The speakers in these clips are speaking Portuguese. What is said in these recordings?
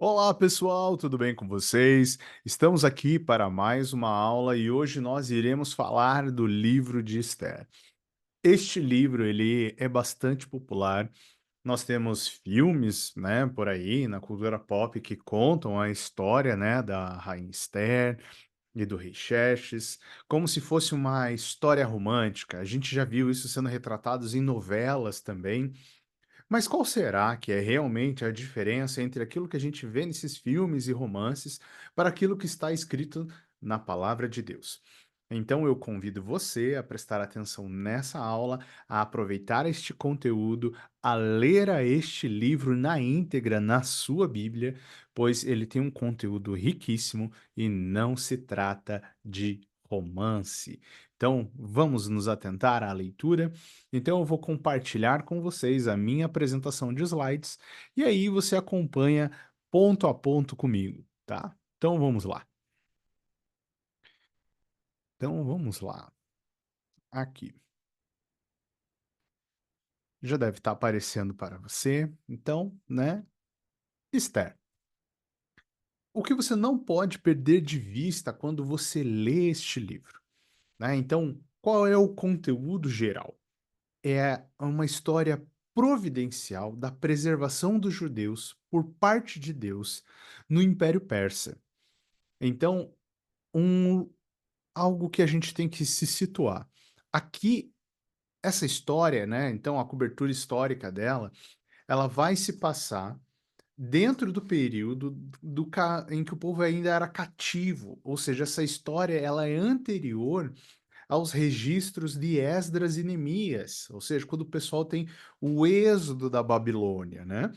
Olá, pessoal, tudo bem com vocês? Estamos aqui para mais uma aula e hoje nós iremos falar do livro de Esther. Este livro, ele é bastante popular. Nós temos filmes, né, por aí na cultura pop que contam a história, né, da rainha Esther e do rei Xerxes, como se fosse uma história romântica. A gente já viu isso sendo retratados em novelas também. Mas qual será que é realmente a diferença entre aquilo que a gente vê nesses filmes e romances para aquilo que está escrito na palavra de Deus? Então eu convido você a prestar atenção nessa aula, a aproveitar este conteúdo, a ler este livro na íntegra na sua Bíblia, pois ele tem um conteúdo riquíssimo e não se trata de romance. Então, vamos nos atentar à leitura. Então eu vou compartilhar com vocês a minha apresentação de slides e aí você acompanha ponto a ponto comigo, tá? Então vamos lá. Então vamos lá. Aqui. Já deve estar aparecendo para você. Então, né? Esther. O que você não pode perder de vista quando você lê este livro, né? Então, qual é o conteúdo geral? É uma história providencial da preservação dos judeus por parte de Deus no Império Persa. Então, um algo que a gente tem que se situar. Aqui, essa história, né, então a cobertura histórica dela, ela vai se passar dentro do período do ca em que o povo ainda era cativo, ou seja, essa história ela é anterior aos registros de Esdras e Neemias, ou seja, quando o pessoal tem o êxodo da Babilônia, né.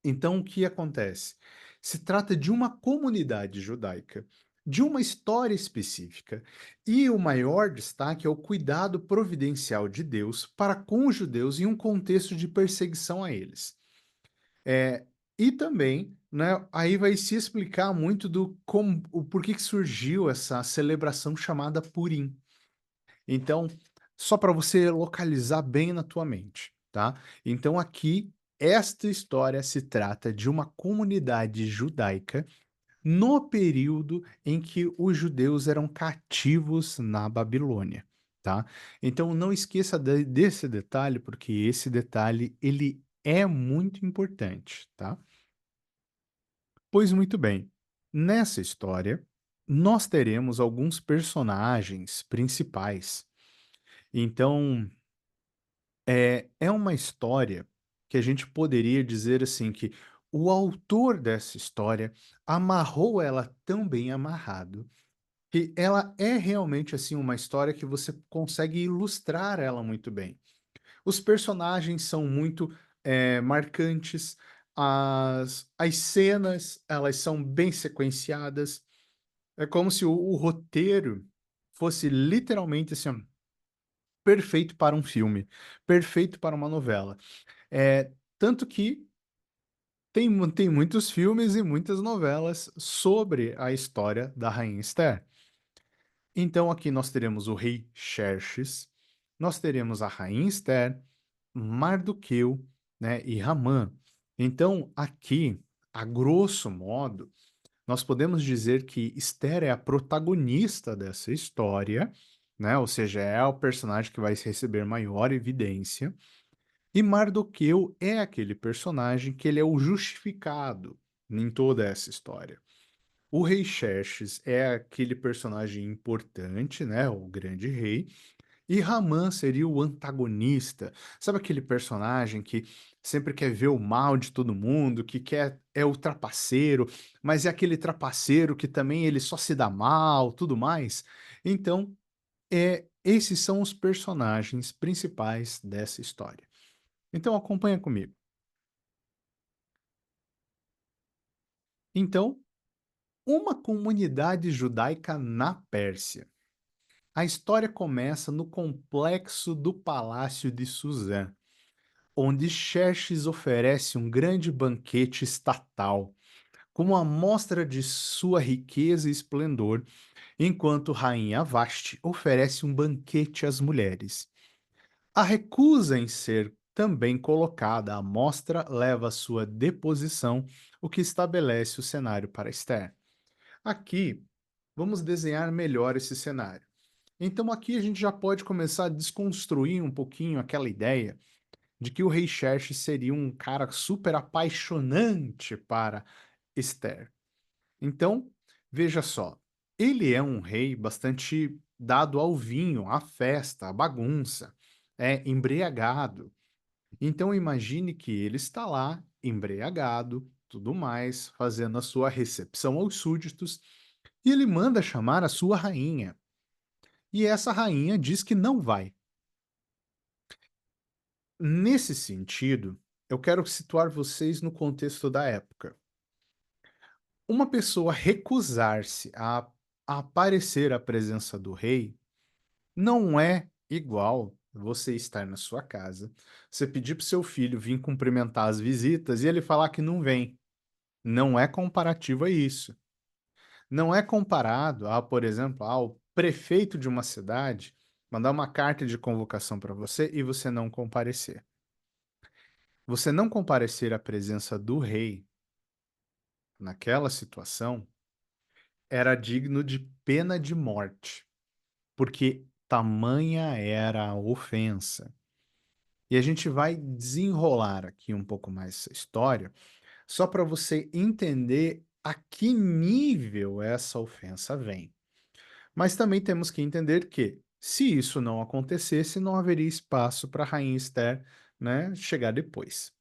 Então o que acontece? Se trata de uma comunidade judaica, de uma história específica, e o maior destaque é o cuidado providencial de Deus para com os judeus em um contexto de perseguição a eles. E também, né, aí vai se explicar muito do como o porquê que surgiu essa celebração chamada Purim. Então, só para você localizar bem na tua mente, tá? Então aqui, esta história se trata de uma comunidade judaica no período em que os judeus eram cativos na Babilônia, tá? Então não esqueça desse detalhe, porque esse detalhe ele é muito importante, tá? Pois muito bem, nessa história nós teremos alguns personagens principais. Então, é uma história que a gente poderia dizer assim que o autor dessa história amarrou ela tão bem amarrado, que ela é realmente assim uma história que você consegue ilustrar ela muito bem. Os personagens são muito, marcantes, as cenas, elas são bem sequenciadas, é como se o roteiro fosse literalmente assim, ó, perfeito para um filme, perfeito para uma novela. Tanto que tem muitos filmes e muitas novelas sobre a história da rainha Esther. Então aqui nós teremos o rei Xerxes, nós teremos a rainha Esther, Mardoqueu, né, e Ramã. Então aqui, a grosso modo, nós podemos dizer que Esther é a protagonista dessa história, né, ou seja, é o personagem que vai receber maior evidência. E Mardoqueu é aquele personagem que ele é o justificado em toda essa história. O rei Xerxes é aquele personagem importante, né, o grande rei, e Ramã seria o antagonista. Sabe aquele personagem que sempre quer ver o mal de todo mundo, que quer é o trapaceiro, mas é aquele trapaceiro que também ele só se dá mal, tudo mais? Então, esses são os personagens principais dessa história. Então acompanha comigo. Então, uma comunidade judaica na Pérsia. A história começa no complexo do Palácio de Suzã, onde Xerxes oferece um grande banquete estatal, como amostra de sua riqueza e esplendor, enquanto Rainha Vashti oferece um banquete às mulheres. A recusa em ser também colocada à mostra, leva à sua deposição, o que estabelece o cenário para Esther. Aqui, vamos desenhar melhor esse cenário. Então, aqui a gente já pode começar a desconstruir um pouquinho aquela ideia de que o rei Xerxes seria um cara super apaixonante para Esther. Então, veja só, ele é um rei bastante dado ao vinho, à festa, à bagunça, é embriagado. Então imagine que ele está lá, embriagado, tudo mais, fazendo a sua recepção aos súditos, e ele manda chamar a sua rainha. E essa rainha diz que não vai. Nesse sentido, eu quero situar vocês no contexto da época. Uma pessoa recusar-se a aparecer à presença do rei não é igual você estar na sua casa, você pedir para o seu filho vir cumprimentar as visitas e ele falar que não vem. Não é comparativo a isso. Não é comparado a, por exemplo, ao prefeito de uma cidade mandar uma carta de convocação para você e você não comparecer. Você não comparecer à presença do rei naquela situação era digno de pena de morte, porque tamanha era a ofensa. E a gente vai desenrolar aqui um pouco mais essa história, só para você entender a que nível essa ofensa vem. Mas também temos que entender que, se isso não acontecesse, não haveria espaço para a rainha Esther, né, chegar depois.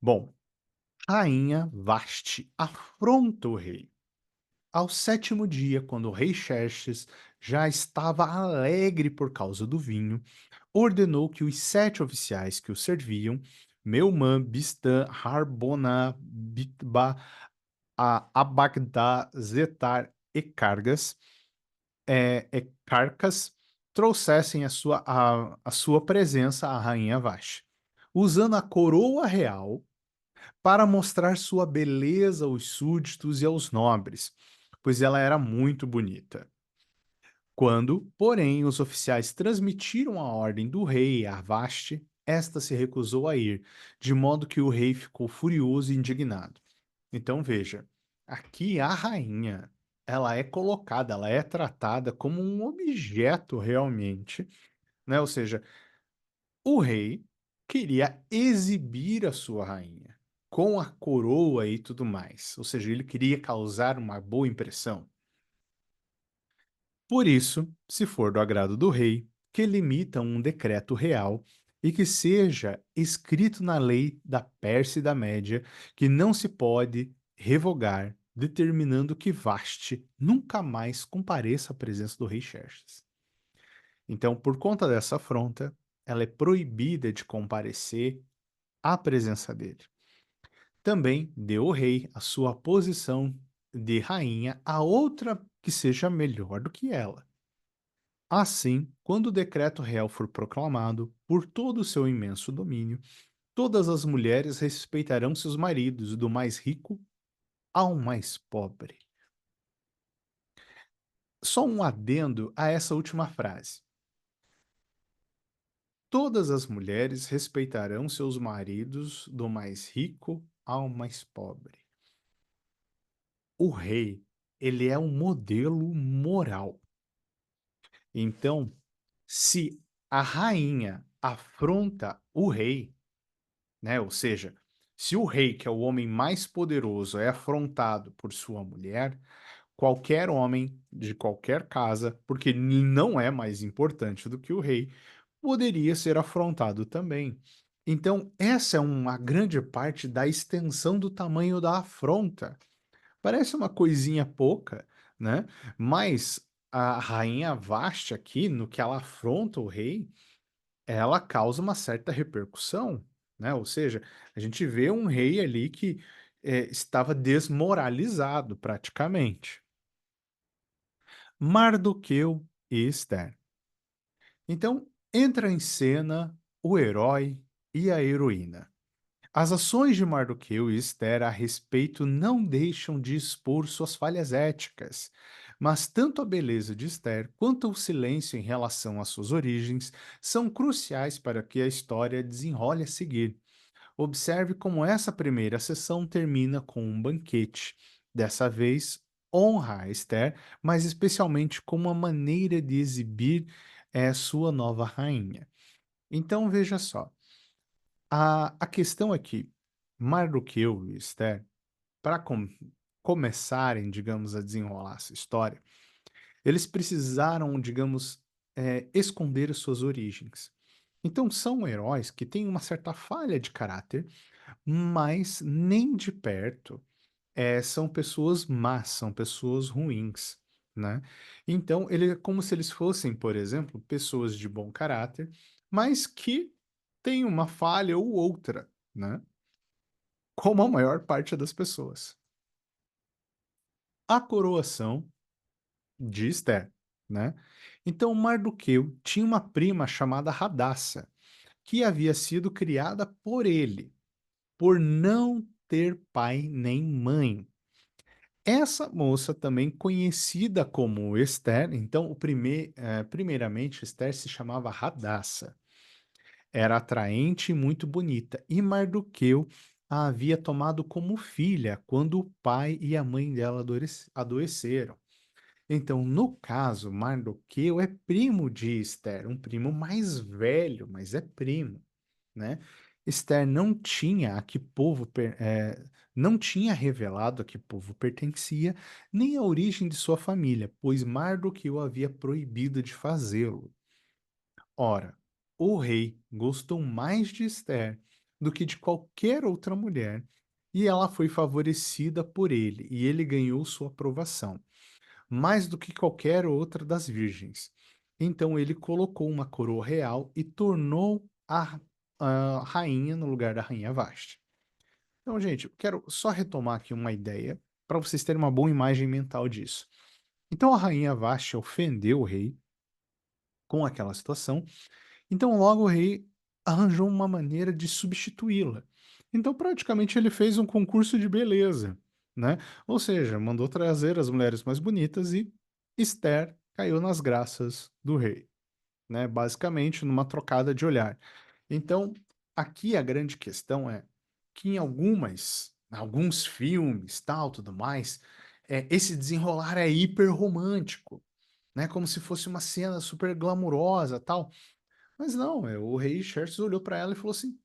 Bom, rainha Vasti afronta o rei. Ao sétimo dia, quando o rei Xerxes já estava alegre por causa do vinho, ordenou que os 7 oficiais que o serviam, Meumã, Bistã, Harbonã, Bitba, Abagdá, Zetar e Cargas, Carcas, trouxessem a sua presença à rainha Vashti, usando a coroa real para mostrar sua beleza aos súditos e aos nobres, pois ela era muito bonita. Quando, porém, os oficiais transmitiram a ordem do rei a Vashti, esta se recusou a ir, de modo que o rei ficou furioso e indignado. Então veja, aqui a rainha, ela é colocada, ela é tratada como um objeto realmente, né? Ou seja, o rei queria exibir a sua rainha com a coroa e tudo mais. Ou seja, ele queria causar uma boa impressão. Por isso, se for do agrado do rei, que emita um decreto real e que seja escrito na lei da Pérsia e da Média que não se pode revogar, determinando que Vashti nunca mais compareça à presença do rei Xerxes. Então, por conta dessa afronta, ela é proibida de comparecer à presença dele. Também deu o rei a sua posição de rainha a outra que seja melhor do que ela. Assim, quando o decreto real for proclamado por todo o seu imenso domínio, todas as mulheres respeitarão seus maridos, do mais rico ao mais pobre. Só um adendo a essa última frase. Todas as mulheres respeitarão seus maridos, do mais rico ao mais pobre. O rei, ele é um modelo moral. Então, se a rainha afronta o rei, né? Ou seja, se o rei, que é o homem mais poderoso, é afrontado por sua mulher, qualquer homem de qualquer casa, porque não é mais importante do que o rei, poderia ser afrontado também. Então, essa é uma grande parte da extensão do tamanho da afronta. Parece uma coisinha pouca, né? Mas a rainha Vashti aqui, no que ela afronta o rei, ela causa uma certa repercussão, né? Ou seja, a gente vê um rei ali que estava desmoralizado praticamente. Mardoqueu e Esther. Então, entra em cena o herói e a heroína. As ações de Mardoqueu e Esther a respeito não deixam de expor suas falhas éticas, Mas tanto a beleza de Esther quanto o silêncio em relação às suas origens são cruciais para que a história desenrole a seguir. Observe como essa primeira sessão termina com um banquete. Dessa vez, honra a Esther, mas especialmente como uma maneira de exibir sua nova rainha. Então veja só, a questão aqui, Mardoqueu e Esther, para começarem, digamos, a desenrolar essa história, eles precisaram, digamos, esconder as suas origens. Então são heróis que têm uma certa falha de caráter, mas nem de perto são pessoas más, são pessoas ruins, né? Então, ele é como se eles fossem, por exemplo, pessoas de bom caráter, mas que têm uma falha ou outra, né? Como a maior parte das pessoas. A coroação de Esther, né? Então, Mardoqueu tinha uma prima chamada Radassa, que havia sido criada por ele, por não ter pai nem mãe. Essa moça também conhecida como Esther, então primeiramente Esther se chamava Radassa, era atraente e muito bonita, e Mardoqueu a havia tomado como filha quando o pai e a mãe dela adoeceram. Então, no caso, Mardoqueu é primo de Esther, um primo mais velho, mas é primo, né? Esther não tinha revelado a que povo pertencia, nem a origem de sua família, pois Mardoqueu havia proibido de fazê-lo. Ora, o rei gostou mais de Esther do que de qualquer outra mulher, e ela foi favorecida por ele, e ele ganhou sua aprovação, mais do que qualquer outra das virgens. Então ele colocou uma coroa real e tornou a rainha no lugar da rainha Vashti. Então, gente, eu quero só retomar aqui uma ideia para vocês terem uma boa imagem mental disso. Então a rainha Vashti ofendeu o rei com aquela situação, então logo o rei arranjou uma maneira de substituí-la. Então praticamente ele fez um concurso de beleza, né? Ou seja, mandou trazer as mulheres mais bonitas e Esther caiu nas graças do rei, né? Basicamente numa trocada de olhar. Então, aqui a grande questão é que em alguns filmes, tal, tudo mais, esse desenrolar é hiper romântico, né? Como se fosse uma cena super glamurosa, tal. Mas não, o rei Xerxes olhou para ela e falou assim: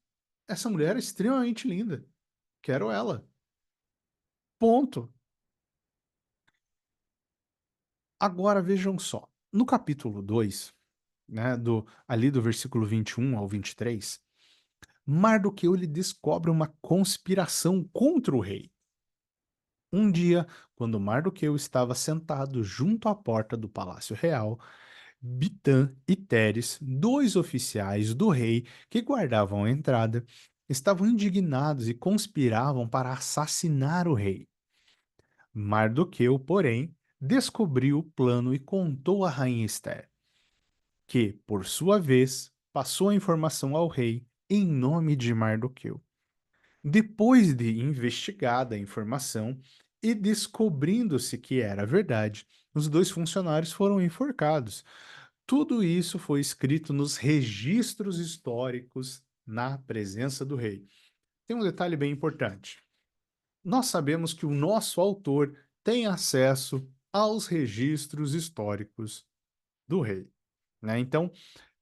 essa mulher é extremamente linda, quero ela. Ponto. Agora vejam só, no capítulo 2, né, ali do versículo 21 ao 23, Mardoqueu ele descobre uma conspiração contra o rei. Um dia, quando Mardoqueu estava sentado junto à porta do palácio real, Bitã e Teres, dois oficiais do rei que guardavam a entrada, estavam indignados e conspiravam para assassinar o rei. Mardoqueu, porém, descobriu o plano e contou a rainha Esther, que, por sua vez, passou a informação ao rei em nome de Mardoqueu. Depois de investigada a informação e descobrindo-se que era verdade, os dois funcionários foram enforcados. Tudo isso foi escrito nos registros históricos na presença do rei. Tem um detalhe bem importante. Nós sabemos que o nosso autor tem acesso aos registros históricos do rei, né? Então,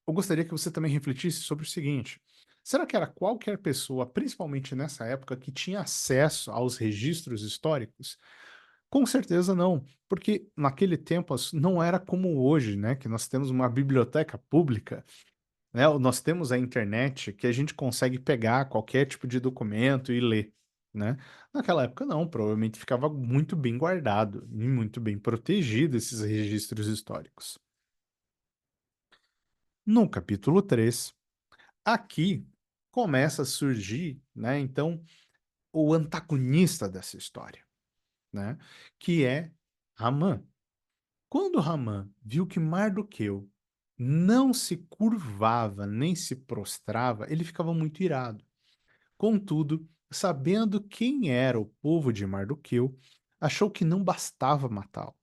eu gostaria que você também refletisse sobre o seguinte: será que era qualquer pessoa, principalmente nessa época, que tinha acesso aos registros históricos? Com certeza não, porque naquele tempo não era como hoje, né? Que nós temos uma biblioteca pública, né? Nós temos a internet que a gente consegue pegar qualquer tipo de documento e ler, né? Naquela época não, provavelmente ficava muito bem guardado e muito bem protegido esses registros históricos. No capítulo 3, aqui começa a surgir, né, então, o antagonista dessa história, né, que é Ramã. Quando Ramã viu que Mardoqueu não se curvava nem se prostrava, ele ficava muito irado. Contudo, sabendo quem era o povo de Mardoqueu, achou que não bastava matá-lo.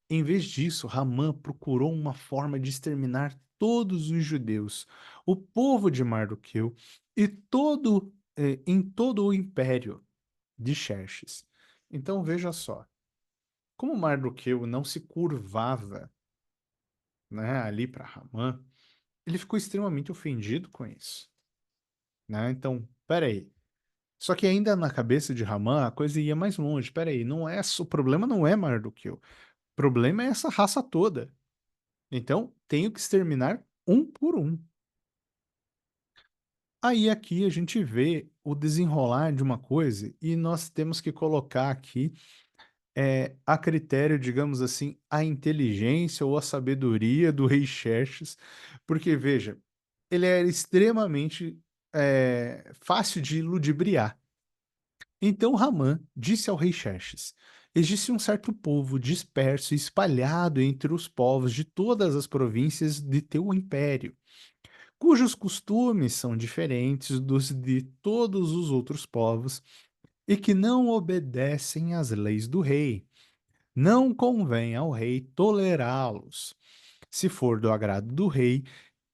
Em vez disso, Ramã procurou uma forma de exterminar todos os judeus, o povo de Mardoqueu e em todo o império de Xerxes. Então veja só, como Mardoqueu não se curvava, né, ali para Ramã, ele ficou extremamente ofendido com isso, né? Então, peraí. Só que ainda na cabeça de Ramã a coisa ia mais longe. Peraí, o problema não é Mardoqueu. O problema é essa raça toda. Então, tenho que exterminar um por um. Aí aqui a gente vê o desenrolar de uma coisa e nós temos que colocar aqui a critério, digamos assim, a inteligência ou a sabedoria do rei Xerxes, porque veja, ele era extremamente fácil de ludibriar. Então Ramã disse ao rei Xerxes: existe um certo povo disperso e espalhado entre os povos de todas as províncias de teu império, cujos costumes são diferentes dos de todos os outros povos e que não obedecem às leis do rei. Não convém ao rei tolerá-los. Se for do agrado do rei,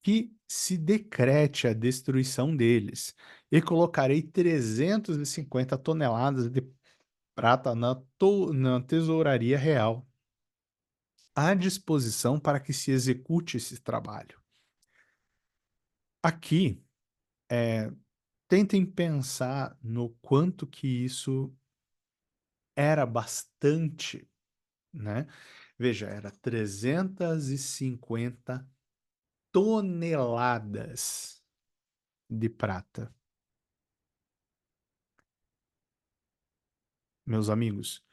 que se decrete a destruição deles, e colocarei 350 toneladas de prata na tesouraria real, à disposição para que se execute esse trabalho. Aqui, tentem pensar no quanto que isso era bastante, né? Veja, era 350 toneladas de prata. Meus amigos,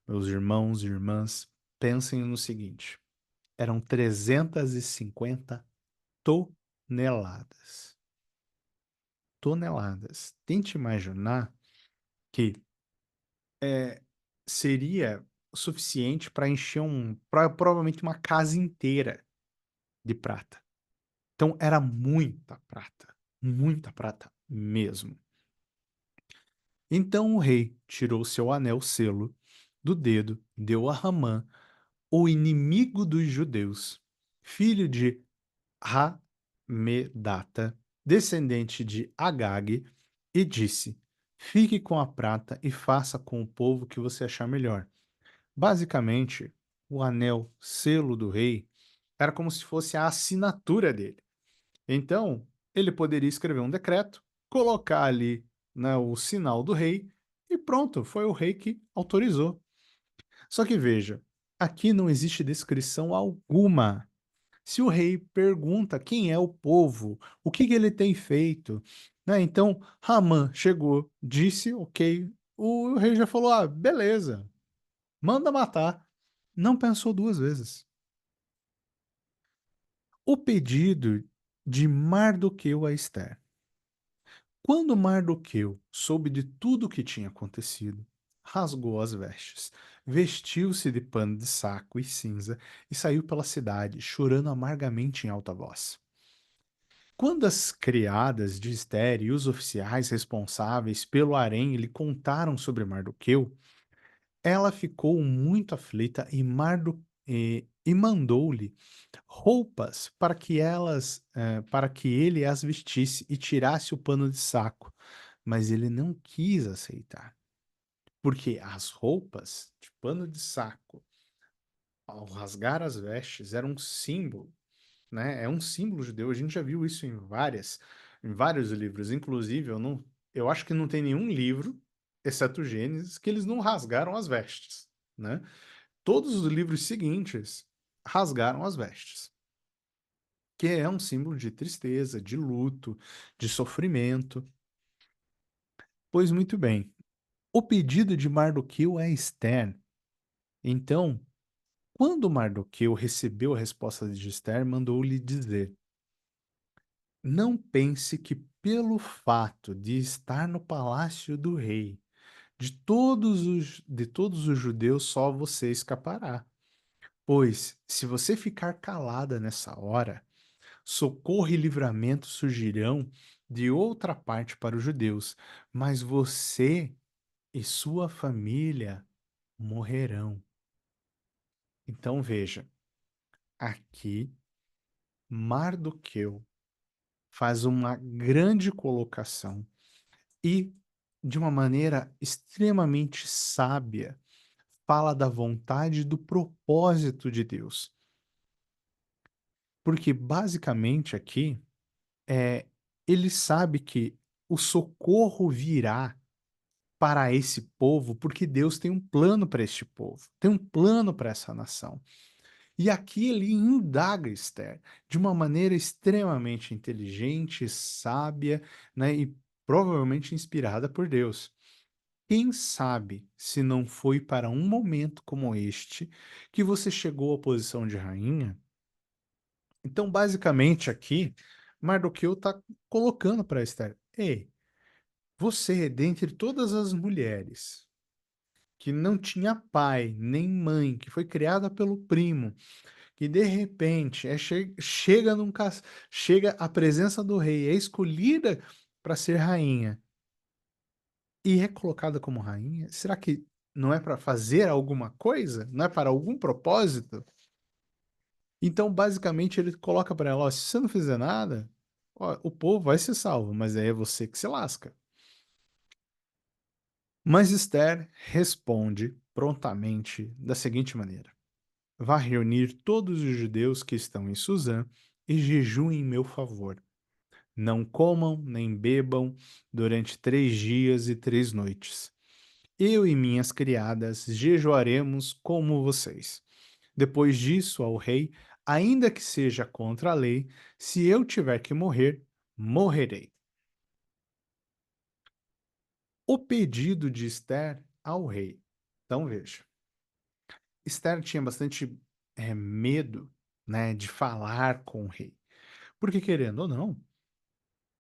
meus irmãos e irmãs, pensem no seguinte: eram 350 toneladas. Toneladas. Tente imaginar que seria suficiente para encher provavelmente uma casa inteira de prata. Então era muita prata mesmo. Então o rei tirou seu anel selo do dedo, deu a Ramã, o inimigo dos judeus, filho de Hamedata, descendente de Agag, e disse: fique com a prata e faça com o povo o que você achar melhor. Basicamente, o anel selo do rei era como se fosse a assinatura dele. Então, ele poderia escrever um decreto, colocar ali, né, o sinal do rei e pronto, foi o rei que autorizou. Só que veja, aqui não existe descrição alguma. Se o rei pergunta quem é o povo, o que que ele tem feito, né? Então, Ramã chegou, disse, ok, o rei já falou, ah, beleza, manda matar. Não pensou duas vezes. O pedido de Mardoqueu a Esther. Quando Mardoqueu soube de tudo o que tinha acontecido, rasgou as vestes, vestiu-se de pano de saco e cinza e saiu pela cidade, chorando amargamente em alta voz. Quando as criadas de Esther e os oficiais responsáveis pelo harém lhe contaram sobre Mardoqueu, ela ficou muito aflita e mandou-lhe roupas para que ele as vestisse e tirasse o pano de saco, mas ele não quis aceitar, porque as roupas de pano de saco, ao rasgar as vestes, eram um símbolo, né? É um símbolo judeu. A gente já viu isso em vários livros. Inclusive, eu acho que não tem nenhum livro, exceto Gênesis, que eles não rasgaram as vestes, né? Todos os livros seguintes rasgaram as vestes, que é um símbolo de tristeza, de luto, de sofrimento. Pois muito bem, o pedido de Mardoqueu é Esther. Então, quando Mardoqueu recebeu a resposta de Esther, mandou-lhe dizer: não pense que pelo fato de estar no palácio do rei, de todos os judeus, só você escapará. Pois, se você ficar calada nessa hora, socorro e livramento surgirão de outra parte para os judeus, mas você e sua família morrerão. Então veja, aqui Mardoqueu faz uma grande colocação e, de uma maneira extremamente sábia, fala da vontade e do propósito de Deus. Porque basicamente aqui, ele sabe que o socorro virá para esse povo, porque Deus tem um plano para este povo, tem um plano para essa nação. E aqui ele indaga Esther de uma maneira extremamente inteligente, sábia, né, e provavelmente inspirada por Deus. Quem sabe se não foi para um momento como este que você chegou à posição de rainha? Então, basicamente, aqui, Mardoqueu está colocando para Esther: ei, você, dentre todas as mulheres que não tinha pai nem mãe, que foi criada pelo primo, que de repente chega chega à presença do rei, é escolhida para ser rainha e é colocada como rainha, será que não é para fazer alguma coisa? Não é para algum propósito? Então, basicamente, ele coloca para ela: ó, se você não fizer nada, ó, o povo vai ser salvo, mas aí é você que se lasca. Mas Esther responde prontamente da seguinte maneira: vá reunir todos os judeus que estão em Suzã e jejuem em meu favor. Não comam nem bebam durante 3 dias e 3 noites. Eu e minhas criadas jejuaremos como vocês. Depois disso, ao rei, ainda que seja contra a lei, se eu tiver que morrer, morrerei. O pedido de Esther ao rei. Então veja, Esther tinha bastante medo, né, de falar com o rei, porque querendo ou não,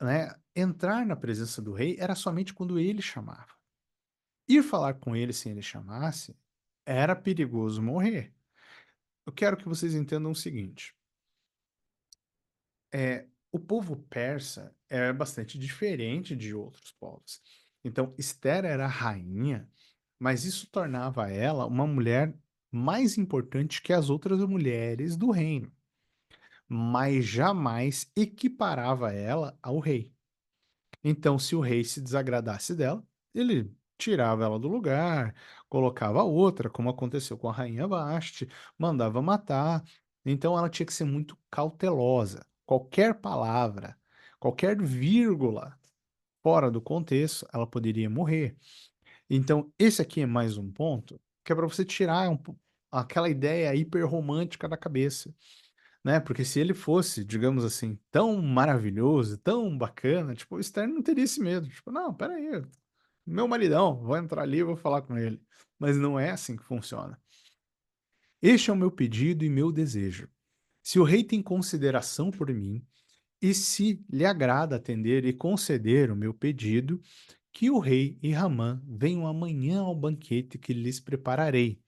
né, entrar na presença do rei era somente quando ele chamava. Ir falar com ele sem ele chamasse era perigoso morrer. Eu quero que vocês entendam o seguinte: o povo persa é bastante diferente de outros povos. Então, Esther era rainha, mas isso tornava ela uma mulher mais importante que as outras mulheres do reino, mas jamais equiparava ela ao rei. Então, se o rei se desagradasse dela, ele tirava ela do lugar, colocava outra, como aconteceu com a rainha Vashti, mandava matar. Então, ela tinha que ser muito cautelosa. Qualquer palavra, qualquer vírgula fora do contexto, ela poderia morrer. Então, esse aqui é mais um ponto que é para você tirar aquela ideia hiperromântica da cabeça, né? Porque se ele fosse, digamos assim, tão maravilhoso, tão bacana, tipo, o Stern não teria esse medo. Tipo, não, peraí, meu maridão, vou entrar ali e vou falar com ele. Mas não é assim que funciona. Este é o meu pedido e meu desejo. Se o rei tem consideração por mim, e se lhe agrada atender e conceder o meu pedido, que o rei e Ramã venham amanhã ao banquete que lhes prepararei.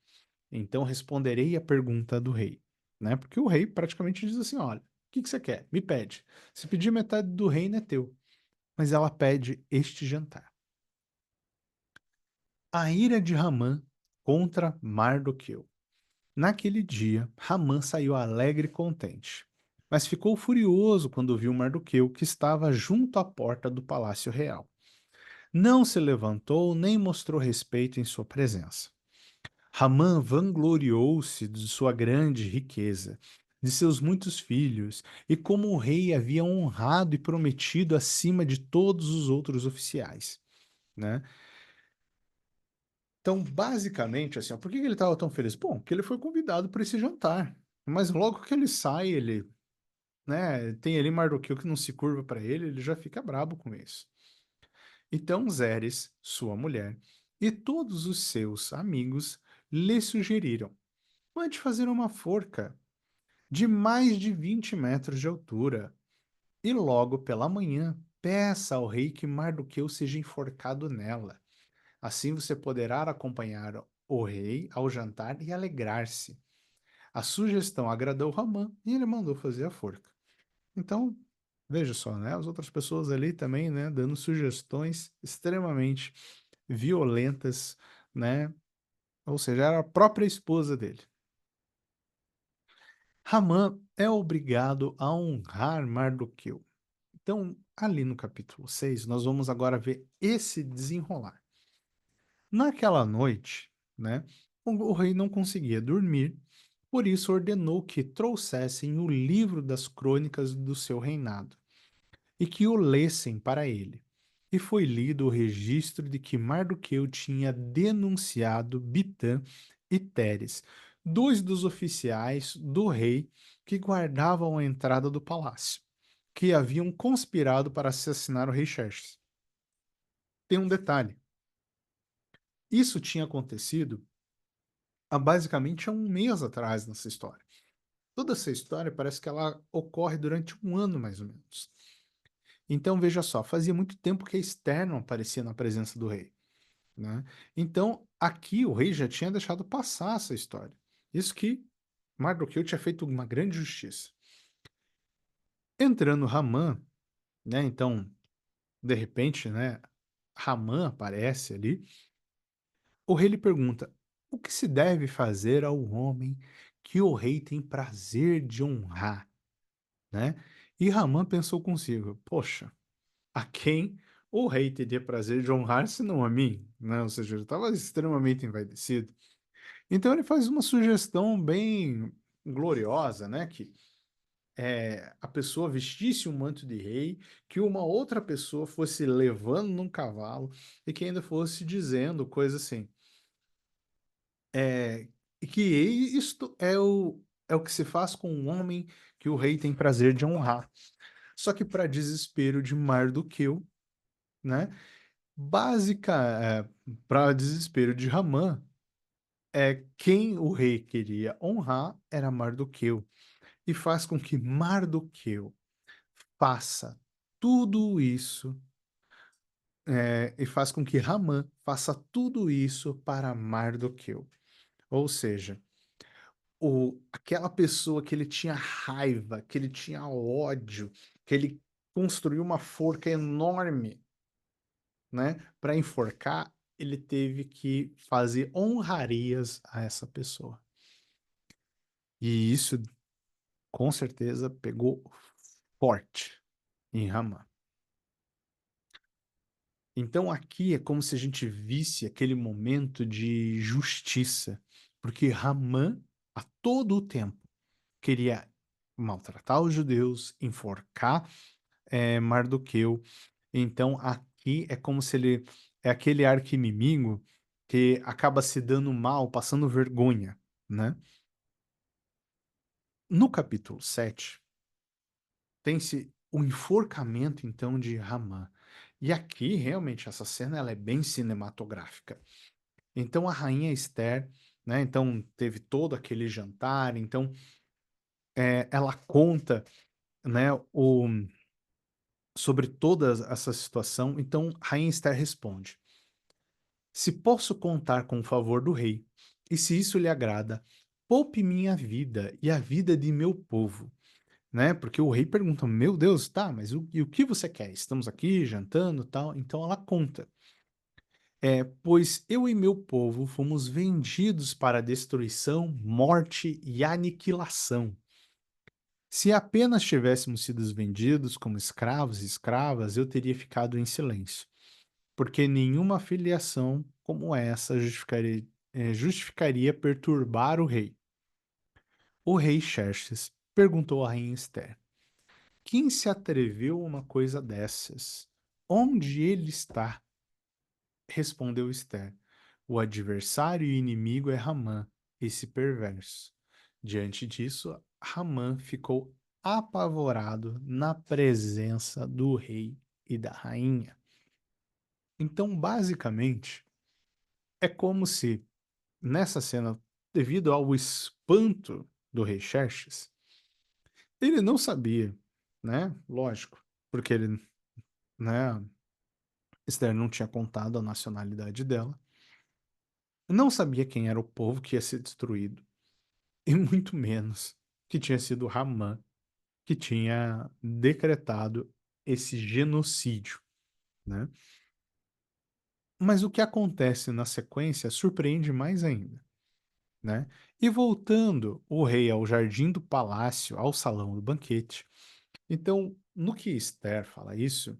Então responderei a pergunta do rei, né? Porque o rei praticamente diz assim: olha, o que que você quer? Me pede. Se pedir metade do reino é teu. Mas ela pede este jantar. A ira de Ramã contra Mardoqueu. Naquele dia, Ramã saiu alegre e contente, mas ficou furioso quando viu Mardoqueu que estava junto à porta do palácio real. Não se levantou nem mostrou respeito em sua presença. Ramã vangloriou-se de sua grande riqueza, de seus muitos filhos, e como o rei havia honrado e prometido acima de todos os outros oficiais, né? Então, basicamente, assim, ó, por que ele estava tão feliz? Bom, que ele foi convidado para esse jantar. Mas logo que ele sai, ele, né, tem ali Mardoqueu que não se curva para ele já fica brabo com isso. Então, Zeres, sua mulher, e todos os seus amigos lhe sugeriram: mande fazer uma forca de mais de 20 metros de altura, e logo pela manhã peça ao rei que Mardoqueu seja enforcado nela. Assim você poderá acompanhar o rei ao jantar e alegrar-se. A sugestão agradou Ramã e ele mandou fazer a forca. Então, veja só, né? As outras pessoas ali também, né, dando sugestões extremamente violentas, né? Ou seja, era a própria esposa dele. Ramã é obrigado a honrar Mardoqueu. Então, ali no capítulo 6, nós vamos agora ver esse desenrolar. Naquela noite, né, o rei não conseguia dormir, por isso ordenou que trouxessem o livro das crônicas do seu reinado e que o lessem para ele. E foi lido o registro de que Mardoqueu tinha denunciado Bitã e Teres, dois dos oficiais do rei que guardavam a entrada do palácio, que haviam conspirado para assassinar o rei Xerxes. Tem um detalhe: isso tinha acontecido há basicamente há um mês atrás nessa história. Toda essa história parece que ela ocorre durante um ano, mais ou menos. Então, veja só, fazia muito tempo que a Esther não aparecia na presença do rei, né? Então, aqui o rei já tinha deixado passar essa história. Isso que Mardoqueu tinha feito uma grande justiça. Entrando Ramã, né? Então, de repente, né? Ramã aparece ali. O rei lhe pergunta: o que se deve fazer ao homem que o rei tem prazer de honrar, né? E Ramã pensou consigo: poxa, a quem o rei teria prazer de honrar senão a mim, né? Ou seja, ele estava extremamente envaidecido. Então ele faz uma sugestão bem gloriosa, né? Que a pessoa vestisse um manto de rei, que uma outra pessoa fosse levando num cavalo e que ainda fosse dizendo coisas assim. E que isto é o que se faz com um homem que o rei tem prazer de honrar. Só que para desespero de Mardoqueu, né? Para desespero de Ramã, quem o rei queria honrar era Mardoqueu. E faz com que Mardoqueu faça tudo isso, e faz com que Ramã faça tudo isso para Mardoqueu. Ou seja, aquela pessoa que ele tinha raiva, que ele tinha ódio, que ele construiu uma forca enorme, né, para enforcar, ele teve que fazer honrarias a essa pessoa. E isso, com certeza, pegou forte em Ramã. Então aqui é como se a gente visse aquele momento de justiça, porque Ramã, a todo o tempo, queria maltratar os judeus, enforcar Mardoqueu. Então aqui é como se ele é aquele arqui-inimigo que acaba se dando mal, passando vergonha, né? No capítulo 7 tem-se o enforcamento então de Ramã. E aqui realmente essa cena ela é bem cinematográfica. Então a rainha Esther, né? Então teve todo aquele jantar, então ela conta, né? Sobre toda essa situação. Então rainha Esther responde: se posso contar com o favor do rei, e se isso lhe agrada, poupe minha vida e a vida de meu povo, né? Porque o rei pergunta: meu Deus, tá, mas e o que você quer? Estamos aqui jantando, tal. Então ela conta. Pois eu e meu povo fomos vendidos para destruição, morte e aniquilação. Se apenas tivéssemos sido vendidos como escravos e escravas, eu teria ficado em silêncio, porque nenhuma filiação como essa justificaria perturbar o rei. O rei Xerxes perguntou à rainha Esther: quem se atreveu a uma coisa dessas? Onde ele está? Respondeu Esther: o adversário e inimigo é Ramã, esse perverso. Diante disso, Ramã ficou apavorado na presença do rei e da rainha. Então, basicamente, é como se nessa cena, devido ao espanto do rei Xerxes, ele não sabia, né? Lógico, porque ele, né, Esther não tinha contado a nacionalidade dela, não sabia quem era o povo que ia ser destruído, e muito menos que tinha sido Ramã que tinha decretado esse genocídio, né? Mas o que acontece na sequência surpreende mais ainda. né? E voltando o rei ao jardim do palácio, ao salão do banquete. Então, no que Esther fala isso,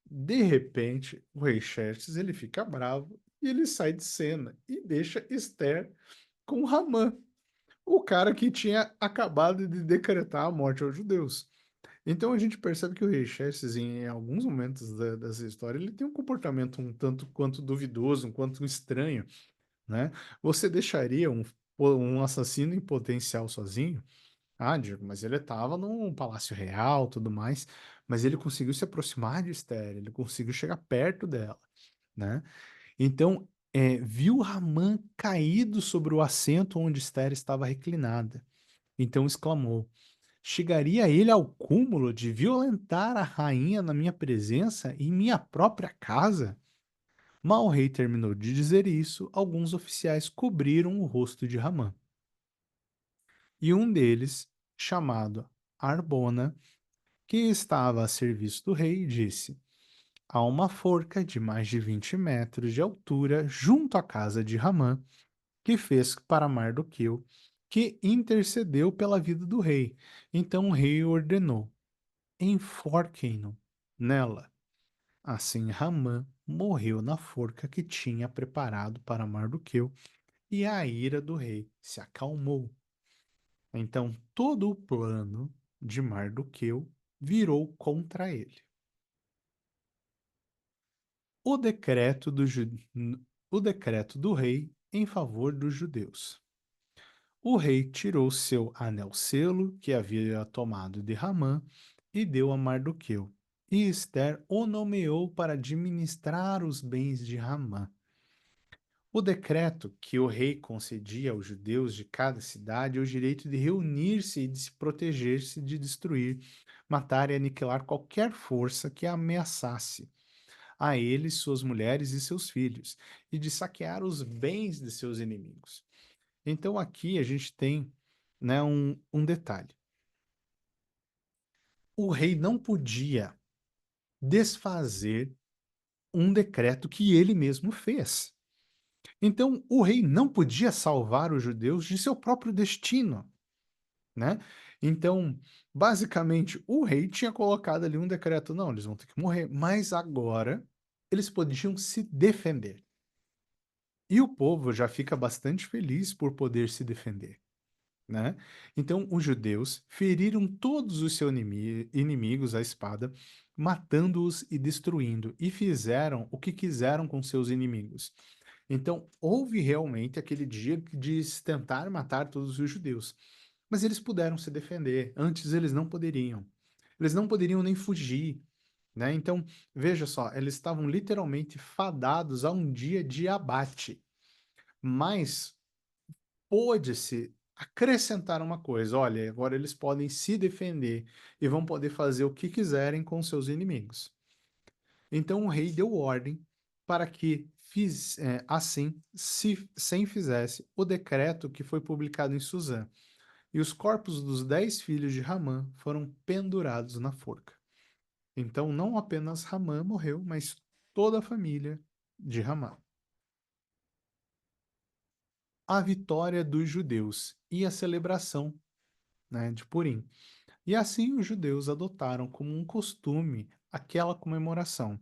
de repente, o rei Xerxes ele fica bravo e ele sai de cena e deixa Esther com Ramã, o cara que tinha acabado de decretar a morte aos judeus. Então a gente percebe que o rei Xerxes, em alguns momentos dessa história, ele tem um comportamento um tanto quanto duvidoso, um quanto estranho, né? Você deixaria um assassino em potencial sozinho? Ah, Diego, mas ele estava num palácio real, tudo mais, mas ele conseguiu se aproximar de Esther, ele conseguiu chegar perto dela, né? Então, viu Ramã caído sobre o assento onde Esther estava reclinada. Então exclamou: chegaria ele ao cúmulo de violentar a rainha na minha presença em minha própria casa? Mal o rei terminou de dizer isso, alguns oficiais cobriram o rosto de Ramã. E um deles, chamado Arbona, que estava a serviço do rei, disse: há uma forca de mais de 20 metros de altura junto à casa de Ramã, que fez para Mardoqueu, que intercedeu pela vida do rei. Então o rei ordenou: enforquem-no nela. Assim Ramã morreu na forca que tinha preparado para Mardoqueu, e a ira do rei se acalmou. Então todo o plano de Mardoqueu virou contra ele. O decreto do, o decreto do rei em favor dos judeus. O rei tirou seu anel-selo que havia tomado de Ramã e deu a Mardoqueu. E Esther o nomeou para administrar os bens de Ramã. O decreto que o rei concedia aos judeus de cada cidade é o direito de reunir-se e de se proteger-se de destruir, matar e aniquilar qualquer força que a ameaçasse a eles, suas mulheres e seus filhos, e de saquear os bens de seus inimigos. Então aqui a gente tem, né, um detalhe. O rei não podia desfazer um decreto que ele mesmo fez. Então o rei não podia salvar os judeus de seu próprio destino, né? Então, basicamente, o rei tinha colocado ali um decreto, não, eles vão ter que morrer, mas agora eles podiam se defender. E o povo já fica bastante feliz por poder se defender, né? Então, os judeus feriram todos os seus inimigos à espada, matando-os e destruindo, e fizeram o que quiseram com seus inimigos. Então, houve realmente aquele dia de tentar matar todos os judeus, mas eles puderam se defender. Antes, eles não poderiam. Eles não poderiam nem fugir, né? Então, veja só, eles estavam literalmente fadados a um dia de abate. Mas pôde-se acrescentar uma coisa: olha, agora eles podem se defender e vão poder fazer o que quiserem com seus inimigos. Então o rei deu ordem para que assim sem fizesse o decreto que foi publicado em Suzã. E os corpos dos 10 filhos de Ramã foram pendurados na forca. Então não apenas Ramã morreu, mas toda a família de Ramã. A vitória dos judeus e a celebração, né, de Purim. E assim os judeus adotaram como um costume aquela comemoração,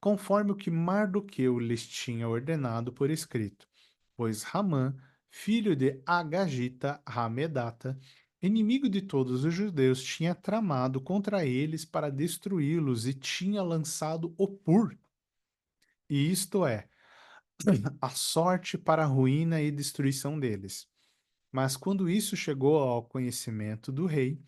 conforme o que Mardoqueu lhes tinha ordenado por escrito, pois Ramã, filho de Agagita Hamedata, inimigo de todos os judeus, tinha tramado contra eles para destruí-los e tinha lançado o pur, e isto é, a sorte para a ruína e destruição deles. Mas quando isso chegou ao conhecimento do rei,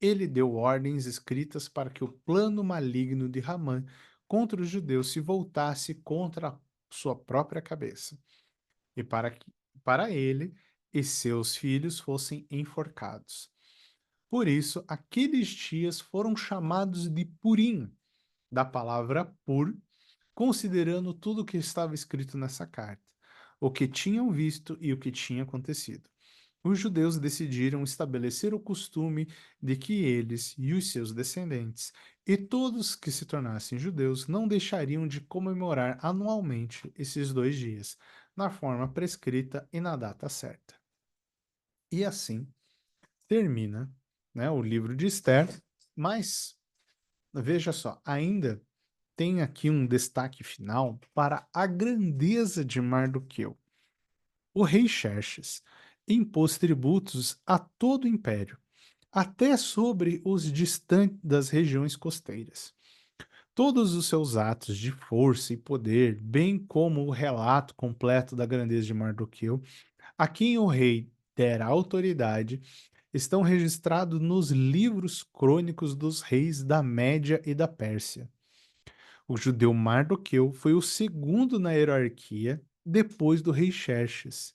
ele deu ordens escritas para que o plano maligno de Ramã contra os judeus se voltasse contra a sua própria cabeça, e para ele e seus filhos fossem enforcados. Por isso, aqueles dias foram chamados de Purim, da palavra pur, considerando tudo o que estava escrito nessa carta, o que tinham visto e o que tinha acontecido. os judeus decidiram estabelecer o costume de que eles e os seus descendentes e todos que se tornassem judeus não deixariam de comemorar anualmente esses 2 dias, na forma prescrita e na data certa. E assim termina, né, o livro de Esther, mas veja só, ainda tem aqui um destaque final para a grandeza de Mardoqueu. O rei Xerxes impôs tributos a todo o império, até sobre os distantes das regiões costeiras. Todos os seus atos de força e poder, bem como o relato completo da grandeza de Mardoqueu, a quem o rei dera autoridade, estão registrados nos livros crônicos dos reis da Média e da Pérsia. O judeu Mardoqueu foi o segundo na hierarquia depois do rei Xerxes.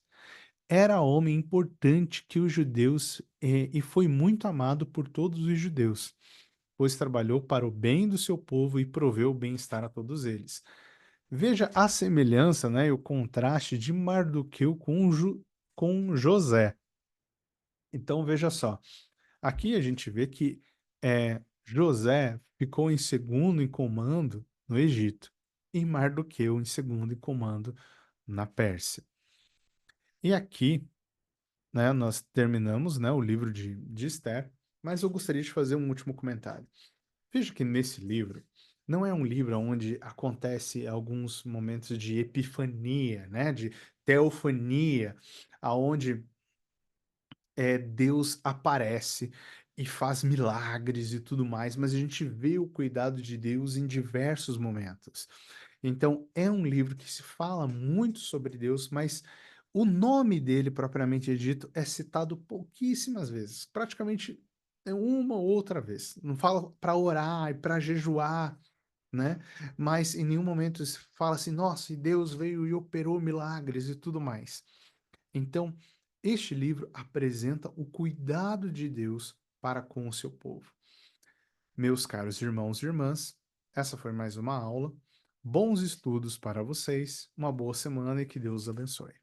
Era homem importante que os judeus e foi muito amado por todos os judeus, pois trabalhou para o bem do seu povo e proveu o bem-estar a todos eles. Veja a semelhança, né, e o contraste de Mardoqueu com José. Então veja só, aqui a gente vê que José ficou em segundo em comando no Egito e Mardoqueu em segundo em comando na Pérsia. E aqui, né, nós terminamos, né, o livro de Esther, mas eu gostaria de fazer um último comentário. Veja que nesse livro não é um livro onde acontece alguns momentos de epifania, né, de teofania, aonde Deus aparece e faz milagres e tudo mais, mas a gente vê o cuidado de Deus em diversos momentos. Então, é um livro que se fala muito sobre Deus, mas o nome dele, propriamente dito, é citado pouquíssimas vezes, praticamente é uma ou outra vez. Não fala para orar e para jejuar, né? Mas em nenhum momento se fala assim, nossa, e Deus veio e operou milagres e tudo mais. Então, este livro apresenta o cuidado de Deus para com o seu povo. Meus caros irmãos e irmãs, essa foi mais uma aula. Bons estudos para vocês, uma boa semana e que Deus os abençoe.